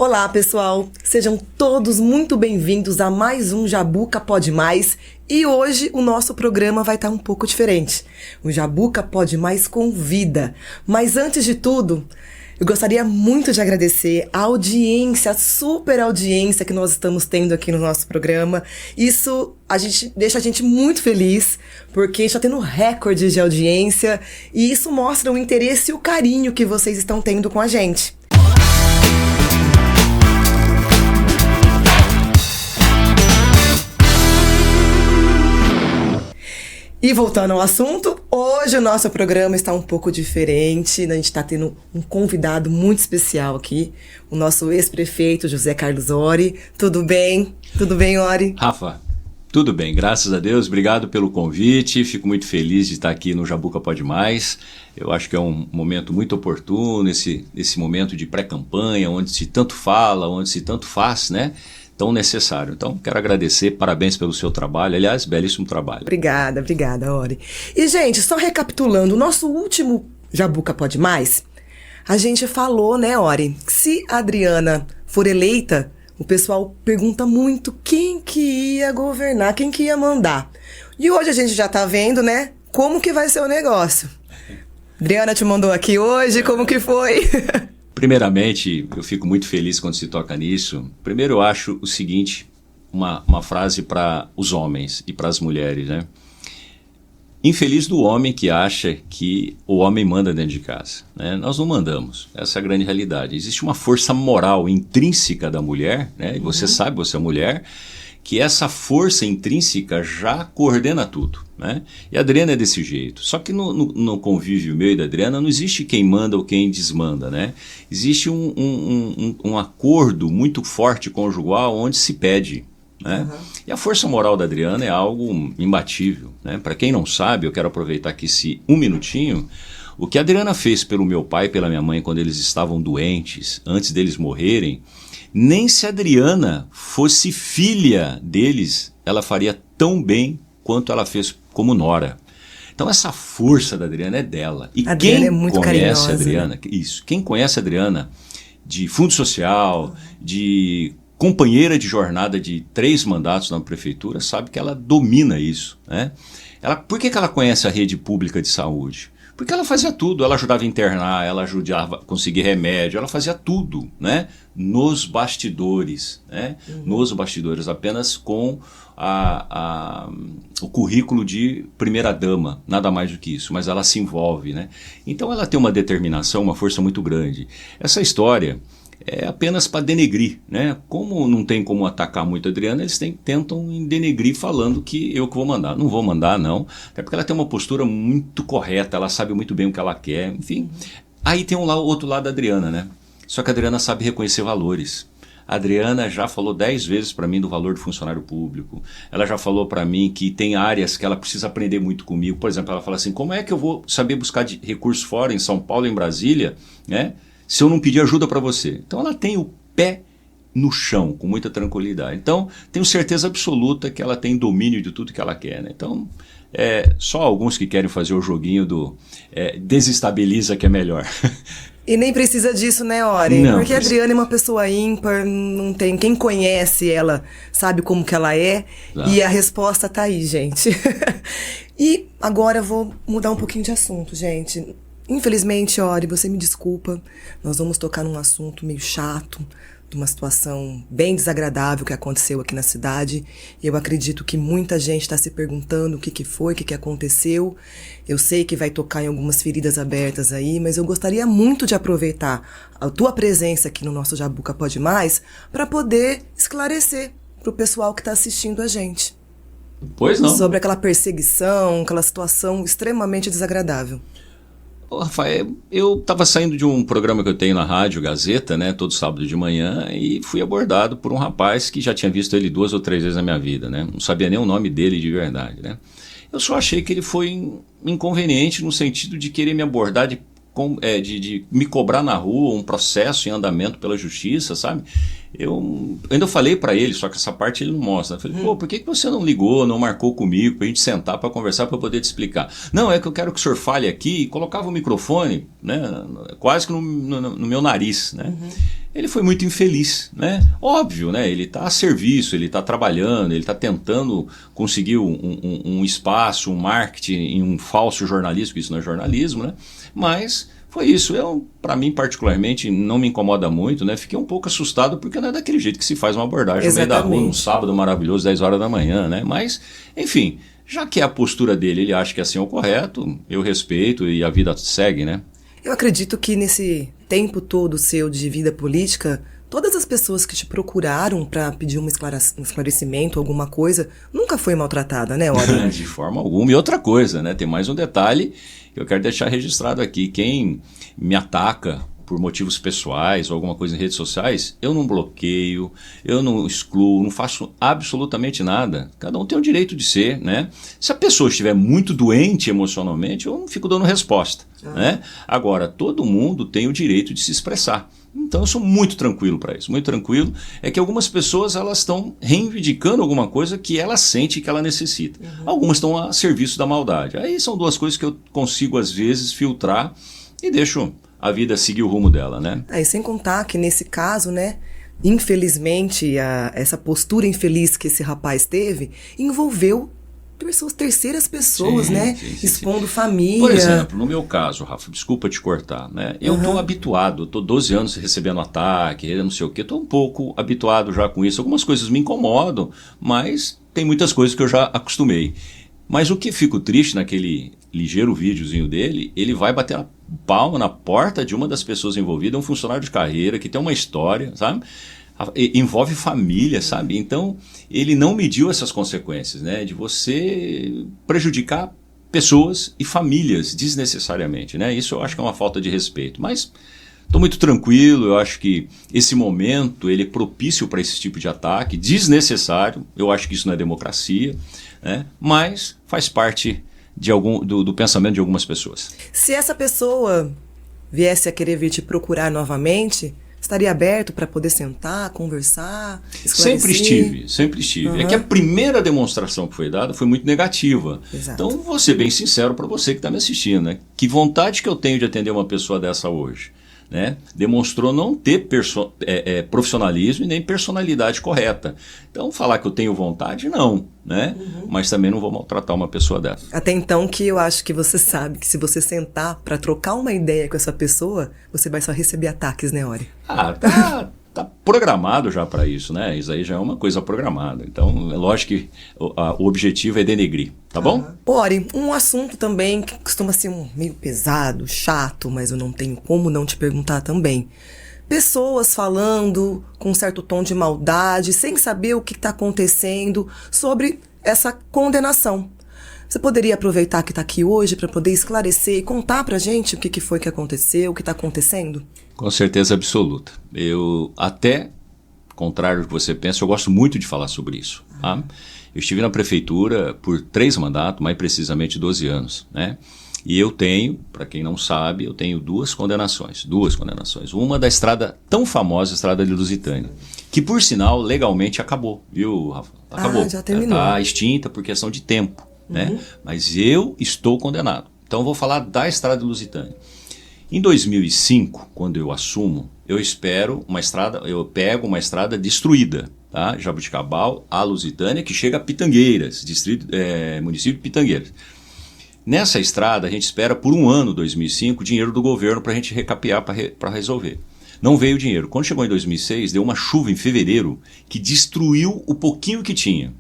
Olá, pessoal! Sejam todos muito bem-vindos a mais um Jabuca Pode Mais. E hoje o nosso programa vai estar um pouco diferente. O Jabuca Pode Mais convida. Mas antes de tudo, eu gostaria muito de agradecer a audiência, a super audiência que nós estamos tendo aqui no nosso programa. Isso deixa a gente muito feliz, porque está tendo recordes de audiência e isso mostra o interesse e o carinho que vocês estão tendo com a gente. E voltando ao assunto, hoje o nosso programa está um pouco diferente. A gente está tendo um convidado muito especial aqui, o nosso ex-prefeito José Carlos Ori. Tudo bem? Tudo bem, Ori? Rafa, tudo bem, graças a Deus. Obrigado pelo convite. Fico muito feliz de estar aqui no Jabuca Pode Mais. Eu acho que é um momento muito oportuno, esse momento de pré-campanha, onde se tanto fala, onde se tanto faz, né? Tão necessário. Então, quero agradecer, parabéns pelo seu trabalho, aliás, belíssimo trabalho. Obrigada, Ori. E, gente, só recapitulando, o nosso último Jabuca Pode Mais, a gente falou, né, Ori, se a Adriana for eleita, o pessoal pergunta muito quem que ia governar, quem que ia mandar. E hoje a gente já tá vendo, né, como que vai ser o negócio. Adriana te mandou aqui hoje, como que foi? Primeiramente, eu fico muito feliz quando se toca nisso. Primeiro, eu acho o seguinte, uma frase para os homens e para as mulheres, né? Infeliz do homem que acha que o homem manda dentro de casa, né? Nós não mandamos, essa é a grande realidade. Existe uma força moral intrínseca da mulher, né? E você sabe, você é mulher, que essa força intrínseca já coordena tudo, né? E a Adriana é desse jeito. Só que no convívio meu e da Adriana não existe quem manda ou quem desmanda, né? Existe um acordo muito forte conjugal onde se pede, né? E a força moral da Adriana é algo imbatível, né? Para quem não sabe, eu quero aproveitar aqui um minutinho. O que a Adriana fez pelo meu pai e pela minha mãe quando eles estavam doentes, antes deles morrerem, nem se a Adriana fosse filha deles, ela faria tão bem quanto ela fez como nora. Então essa força da Adriana é dela. E quem é muito conhece carinhosa, a Adriana, né? Isso, quem conhece a Adriana de fundo social, de companheira de jornada de 3 mandatos na prefeitura, sabe que ela domina isso, né? Por que ela conhece a rede pública de saúde? Porque ela fazia tudo, ela ajudava a internar, ela ajudava a conseguir remédio, ela fazia tudo, né? Nos bastidores, né? Nos bastidores, apenas com o currículo de primeira-dama, nada mais do que isso, mas ela se envolve, né? Então ela tem uma determinação, uma força muito grande. Essa história é apenas para denegrir, né? Como não tem como atacar muito a Adriana, eles tentam denegrir falando que eu que vou mandar. Não vou mandar, não. Até porque ela tem uma postura muito correta, ela sabe muito bem o que ela quer, enfim. Aí tem outro lado da Adriana, né? Só que a Adriana sabe reconhecer valores. A Adriana já falou 10 vezes para mim do valor do funcionário público. Ela já falou para mim que tem áreas que ela precisa aprender muito comigo. Por exemplo, ela fala assim, como é que eu vou saber buscar recursos fora, em São Paulo, em Brasília, né? Se eu não pedir ajuda para você. Então ela tem o pé no chão, com muita tranquilidade. Então, tenho certeza absoluta que ela tem domínio de tudo que ela quer, né? Então, só alguns que querem fazer o joguinho do desestabiliza que é melhor. E nem precisa disso, né, Ori? Não, porque a Adriana é uma pessoa ímpar, não tem... Quem conhece ela sabe como que ela é. Claro. E a resposta tá aí, gente. E agora eu vou mudar um pouquinho de assunto, gente. Infelizmente, Ori, você me desculpa, nós vamos tocar num assunto meio chato, de uma situação bem desagradável que aconteceu aqui na cidade. Eu acredito que muita gente está se perguntando o que foi, o que aconteceu. Eu sei que vai tocar em algumas feridas abertas aí, mas eu gostaria muito de aproveitar a tua presença aqui no nosso Jabuca Pode Mais para poder esclarecer para o pessoal que está assistindo a gente. Pois não. Sobre aquela perseguição, aquela situação extremamente desagradável. Rafael, eu estava saindo de um programa que eu tenho na rádio Gazeta, né, todo sábado de manhã, e fui abordado por um rapaz que já tinha visto ele 2 ou 3 vezes na minha vida, né, não sabia nem o nome dele de verdade, né. Eu só achei que ele foi inconveniente no sentido de querer me abordar, de me cobrar na rua, um processo em andamento pela justiça, sabe? Eu ainda falei para ele, só que essa parte ele não mostra. Eu falei, por que você não ligou, não marcou comigo pra gente sentar para conversar, para poder te explicar? Não, é que eu quero que o senhor fale aqui, e colocava o microfone, né, quase que no meu nariz, né? ele foi muito infeliz, né? Óbvio, né? Ele está a serviço, ele está trabalhando, ele está tentando conseguir um espaço, um marketing em um falso jornalismo, que isso não é jornalismo, né? Mas foi isso. Para mim, particularmente, não me incomoda muito, né? Fiquei um pouco assustado porque não é daquele jeito que se faz uma abordagem no meio da rua, num sábado maravilhoso, 10 horas da manhã, né? Mas, enfim, já que é a postura dele, ele acha que assim é o correto, eu respeito e a vida segue, né? Eu acredito que nesse tempo todo seu de vida política, todas as pessoas que te procuraram para pedir um esclarecimento, alguma coisa, nunca foi maltratada, né, Ori? De forma alguma. E outra coisa, né? Tem mais um detalhe que eu quero deixar registrado aqui. Quem me ataca por motivos pessoais ou alguma coisa em redes sociais, eu não bloqueio, eu não excluo, não faço absolutamente nada. Cada um tem o direito de ser, né? Se a pessoa estiver muito doente emocionalmente, eu não fico dando resposta, né? Agora, todo mundo tem o direito de se expressar. Então eu sou muito tranquilo para isso, muito tranquilo. É que algumas pessoas elas estão reivindicando alguma coisa que ela sente que ela necessita. Algumas estão a serviço da maldade. Aí são duas coisas que eu consigo às vezes filtrar e deixo a vida seguir o rumo dela, né? E sem contar que nesse caso, né, infelizmente, essa postura infeliz que esse rapaz teve envolveu terceiras pessoas, sim, né? Sim, expondo família. Por exemplo, no meu caso, Rafa, desculpa te cortar, né? Eu estou habituado, estou 12 anos recebendo ataque, não sei o quê, estou um pouco habituado já com isso. Algumas coisas me incomodam, mas tem muitas coisas que eu já acostumei. Mas o que fico triste naquele ligeiro videozinho dele, ele vai bater a palma na porta de uma das pessoas envolvidas, um funcionário de carreira que tem uma história, sabe? Envolve família, sabe? Então, ele não mediu essas consequências, né? De você prejudicar pessoas e famílias desnecessariamente, né? Isso eu acho que é uma falta de respeito. Mas estou muito tranquilo, eu acho que esse momento ele é propício para esse tipo de ataque, desnecessário. Eu acho que isso não é democracia, né? Mas faz parte do pensamento de algumas pessoas. Se essa pessoa viesse a querer vir te procurar novamente, estaria aberto para poder sentar, conversar, esclarecer? Sempre estive. É que a primeira demonstração que foi dada foi muito negativa. Exato. Então, vou ser bem sincero para você que está me assistindo, né? Que vontade que eu tenho de atender uma pessoa dessa hoje, né? Demonstrou não ter profissionalismo e nem personalidade correta. Então, falar que eu tenho vontade, não, né? Mas também não vou maltratar uma pessoa dessa. Até então que eu acho que você sabe que se você sentar para trocar uma ideia com essa pessoa, você vai só receber ataques, né, Ori? Tá programado já para isso, né? Isso aí já é uma coisa programada. Então, é lógico que o objetivo é denegrir, tá bom? Ori, um assunto também que costuma ser meio pesado, chato, mas eu não tenho como não te perguntar também. Pessoas falando com um certo tom de maldade, sem saber o que está acontecendo, sobre essa condenação. Você poderia aproveitar que está aqui hoje para poder esclarecer e contar para a gente o que foi que aconteceu, o que está acontecendo? Com certeza absoluta. Eu, até contrário do que você pensa, eu gosto muito de falar sobre isso. Tá? Eu estive na prefeitura por 3 mandatos, mais precisamente 12 anos, né? E eu tenho, para quem não sabe, eu tenho 2 condenações. Uma da estrada tão famosa, a Estrada de Lusitânia, que por sinal legalmente acabou, viu, Rafa? Acabou. Já terminou. Está extinta por questão de tempo, né? Mas eu estou condenado. Então eu vou falar da Estrada de Lusitânia. Em 2005, quando eu assumo, eu pego uma estrada destruída, tá? Jabuticabal a Lusitânia, que chega a Pitangueiras, município de Pitangueiras. Nessa estrada, a gente espera por 1 ano, 2005, dinheiro do governo para a gente recapear, para resolver. Não veio dinheiro. Quando chegou em 2006, deu uma chuva em fevereiro que destruiu o pouquinho que tinha.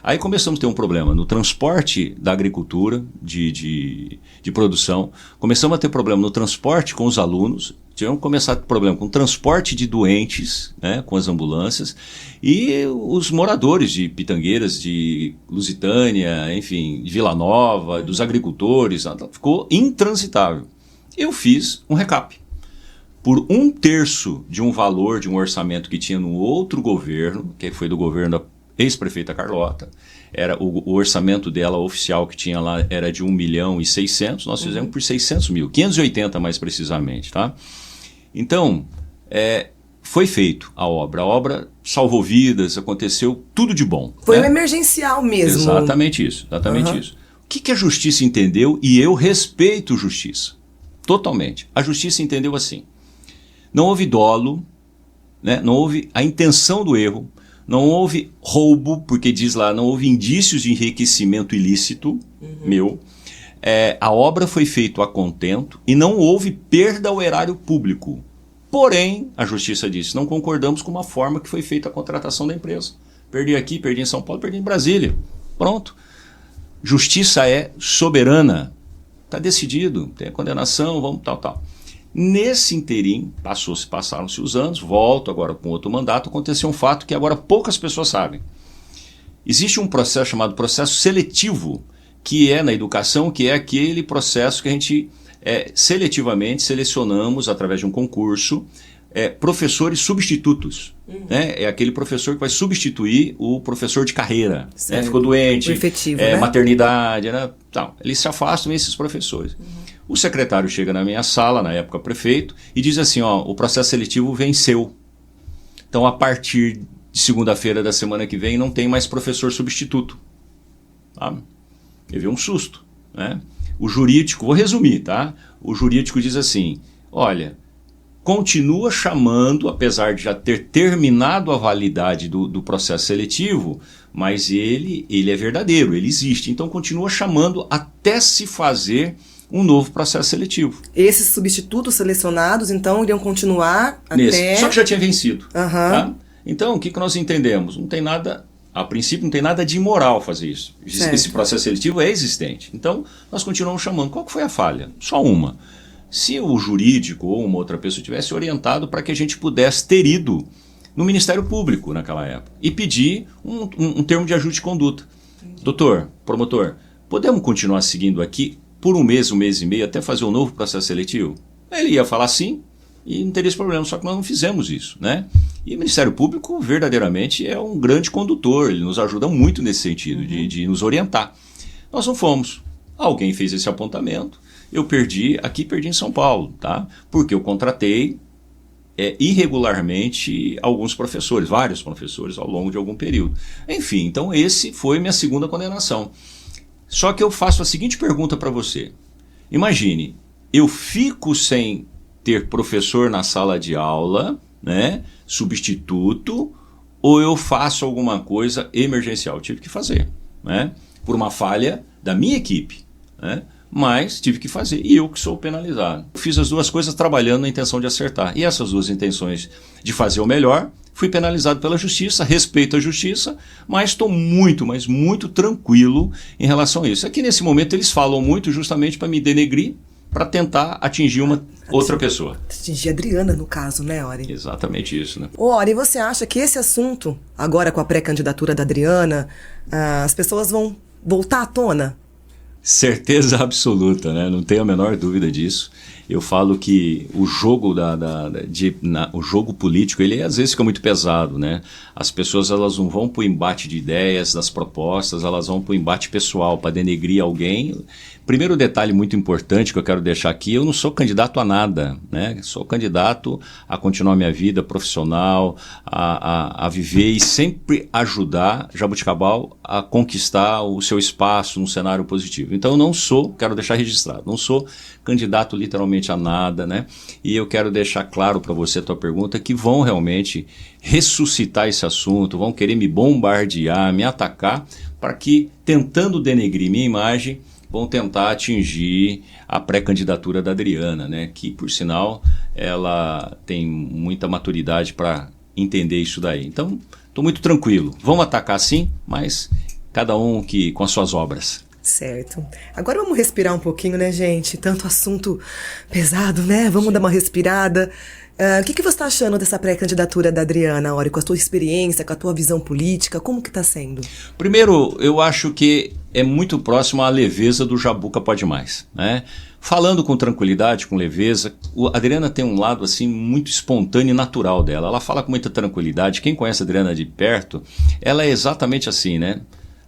Aí começamos a ter um problema no transporte da agricultura, de produção. Começamos a ter problema no transporte com os alunos. Tivemos que começar a ter problema com o transporte de doentes, né, com as ambulâncias. E os moradores de Pitangueiras, de Lusitânia, enfim, de Vila Nova, dos agricultores, ficou intransitável. Eu fiz um recap. Por 1/3 de um valor de um orçamento que tinha no outro governo, que foi do governo da ex-prefeita Carlota, era o orçamento dela oficial que tinha lá era de 1.600.000, nós fizemos por 600 mil, 580 mais precisamente, tá? Então, foi feito a obra salvou vidas, aconteceu tudo de bom. Foi um emergencial mesmo. Exatamente isso. O que a justiça entendeu, e eu respeito justiça, totalmente. A justiça entendeu assim, não houve dolo, né? Não houve a intenção do erro, não houve roubo, porque diz lá, não houve indícios de enriquecimento ilícito meu. A obra foi feita a contento e não houve perda ao erário público. Porém, a justiça disse, não concordamos com uma forma que foi feita a contratação da empresa. Perdi aqui, perdi em São Paulo, perdi em Brasília. Pronto. Justiça é soberana. Está decidido, tem a condenação, vamos tal. Nesse interim, passaram-se os anos, volto agora com outro mandato, aconteceu um fato que agora poucas pessoas sabem. Existe um processo chamado processo seletivo, que é na educação, que é aquele processo que a gente seletivamente selecionamos através de um concurso professores substitutos. Né? É aquele professor que vai substituir o professor de carreira. Né? Ficou doente, efetivo, né? Maternidade, né? Então, eles se afastam esses professores. O secretário chega na minha sala, na época prefeito, e diz assim, o processo seletivo venceu. Então, a partir de segunda-feira da semana que vem, não tem mais professor substituto. Tá? Eu vi um susto. Né? O jurídico, vou resumir, tá? O jurídico diz assim, olha, continua chamando, apesar de já ter terminado a validade do processo seletivo, mas ele é verdadeiro, ele existe. Então continua chamando até se fazer um novo processo seletivo. Esses substitutos selecionados, então, iriam continuar até... Só que já tinha vencido. Tá? Então, o que nós entendemos? Não tem nada... A princípio não tem nada de imoral fazer isso. Certo. Esse processo seletivo é existente. Então, nós continuamos chamando. Qual que foi a falha? Só uma. Se o jurídico ou uma outra pessoa tivesse orientado para que a gente pudesse ter ido no Ministério Público naquela época e pedir um termo de ajuste de conduta. Doutor, promotor, podemos continuar seguindo aqui por um mês e meio, até fazer um novo processo seletivo? Ele ia falar sim e não teria esse problema, só que nós não fizemos isso, né? E o Ministério Público verdadeiramente é um grande condutor, ele nos ajuda muito nesse sentido, de nos orientar. Nós não fomos. Alguém fez esse apontamento, eu perdi em São Paulo, tá? Porque eu contratei irregularmente alguns professores, vários professores ao longo de algum período. Enfim, então esse foi minha segunda condenação. Só que eu faço a seguinte pergunta para você. Imagine, eu fico sem ter professor na sala de aula, né, substituto, ou eu faço alguma coisa emergencial? Eu tive que fazer, né, por uma falha da minha equipe, né, mas tive que fazer, e eu que sou penalizado. Fiz as duas coisas trabalhando na intenção de acertar, e essas duas intenções de fazer o melhor, fui penalizado pela justiça, respeito a justiça, mas estou muito, mas muito tranquilo em relação a isso. Aqui nesse momento eles falam muito justamente para me denegrir, para tentar atingir uma outra pessoa. Atingir a Adriana, no caso, né, Ori? Exatamente isso, né? Ori, você acha que esse assunto, agora com a pré-candidatura da Adriana, as pessoas vão voltar à tona? Certeza absoluta, né? Não tenho a menor dúvida disso. Eu falo que o jogo, o jogo político, ele às vezes fica muito pesado, né? As pessoas elas não vão para o embate de ideias, das propostas, elas vão para o embate pessoal, para denegrir alguém. Primeiro detalhe muito importante que eu quero deixar aqui, eu não sou candidato a nada, né? Sou candidato a continuar minha vida profissional, a viver e sempre ajudar Jaboticabal a conquistar o seu espaço num cenário positivo. Então eu não sou, quero deixar registrado, não sou candidato literalmente a nada, né? E eu quero deixar claro para você a tua pergunta que vão realmente ressuscitar esse assunto, vão querer me bombardear, me atacar, para que, tentando denegrir minha imagem, vão tentar atingir a pré-candidatura da Adriana, né? Que, por sinal, ela tem muita maturidade para entender isso daí. Então, estou muito tranquilo. Vamos atacar sim, mas cada um com as suas obras. Certo. Agora vamos respirar um pouquinho, né, gente? Tanto assunto pesado, né? Vamos dar uma respirada. O que você está achando dessa pré-candidatura da Adriana, Ori? Com a tua experiência, com a tua visão política, como que está sendo? Primeiro, eu acho que é muito próximo à leveza do Jabuca Pode Mais, né? Falando com tranquilidade, com leveza, a Adriana tem um lado assim muito espontâneo e natural dela. Ela fala com muita tranquilidade. Quem conhece a Adriana de perto, ela é exatamente assim, né?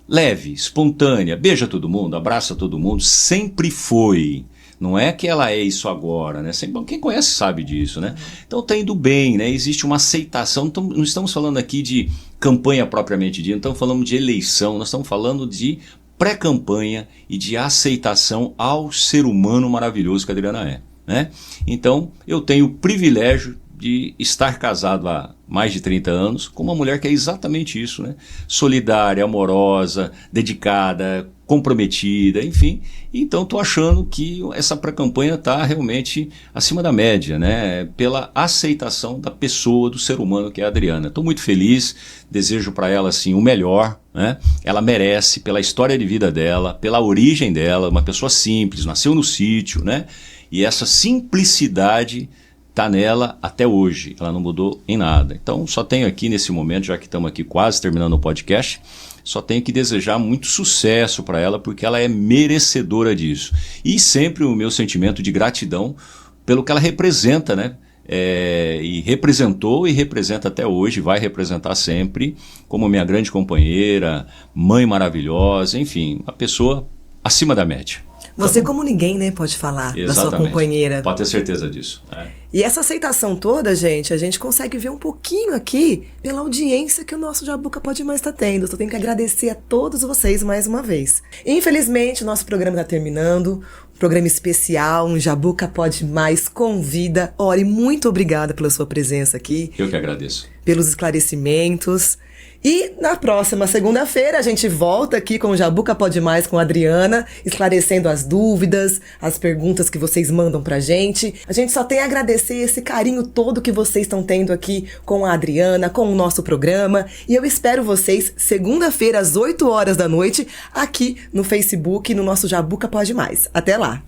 Leve, espontânea, beija todo mundo, abraça todo mundo, sempre foi. Não é que ela é isso agora, né? Quem conhece sabe disso, né? Então tá indo bem, né? Existe uma aceitação. Não estamos falando aqui de campanha propriamente dita, não estamos falando de eleição, nós estamos falando de pré-campanha e de aceitação ao ser humano maravilhoso que a Adriana é, né? Então eu tenho o privilégio de estar casado há mais de 30 anos com uma mulher que é exatamente isso, né? Solidária, amorosa, dedicada, comprometida, enfim. Então estou achando que essa pré-campanha está realmente acima da média, né? Pela aceitação da pessoa, do ser humano que é a Adriana. Estou muito feliz, desejo para ela assim, o melhor, né? Ela merece, pela história de vida dela, pela origem dela, uma pessoa simples, nasceu no sítio, né? E essa simplicidade está nela até hoje, ela não mudou em nada. Então só tenho aqui nesse momento, já que estamos aqui quase terminando o podcast, só tenho que desejar muito sucesso para ela, porque ela é merecedora disso. E sempre o meu sentimento de gratidão pelo que ela representa, né? E representou e representa até hoje, vai representar sempre, como minha grande companheira, mãe maravilhosa, enfim, uma pessoa acima da média. Você, como ninguém, né, pode falar da sua companheira. Pode ter certeza disso. E essa aceitação toda, gente, a gente consegue ver um pouquinho aqui pela audiência que o nosso Jabuca Pode Mais está tendo. Só tenho que agradecer a todos vocês mais uma vez. Infelizmente, o nosso programa está terminando. Um programa especial, um Jabuca Pode Mais convida. Ori, muito obrigada pela sua presença aqui. Eu que agradeço. Pelos esclarecimentos. E na próxima segunda-feira a gente volta aqui com o Jabuca Pode Mais com a Adriana, esclarecendo as dúvidas, as perguntas que vocês mandam pra gente. A gente só tem a agradecer esse carinho todo que vocês estão tendo aqui com a Adriana, com o nosso programa. E eu espero vocês segunda-feira às 8 horas da noite aqui no Facebook, no nosso Jabuca Pode Mais. Até lá!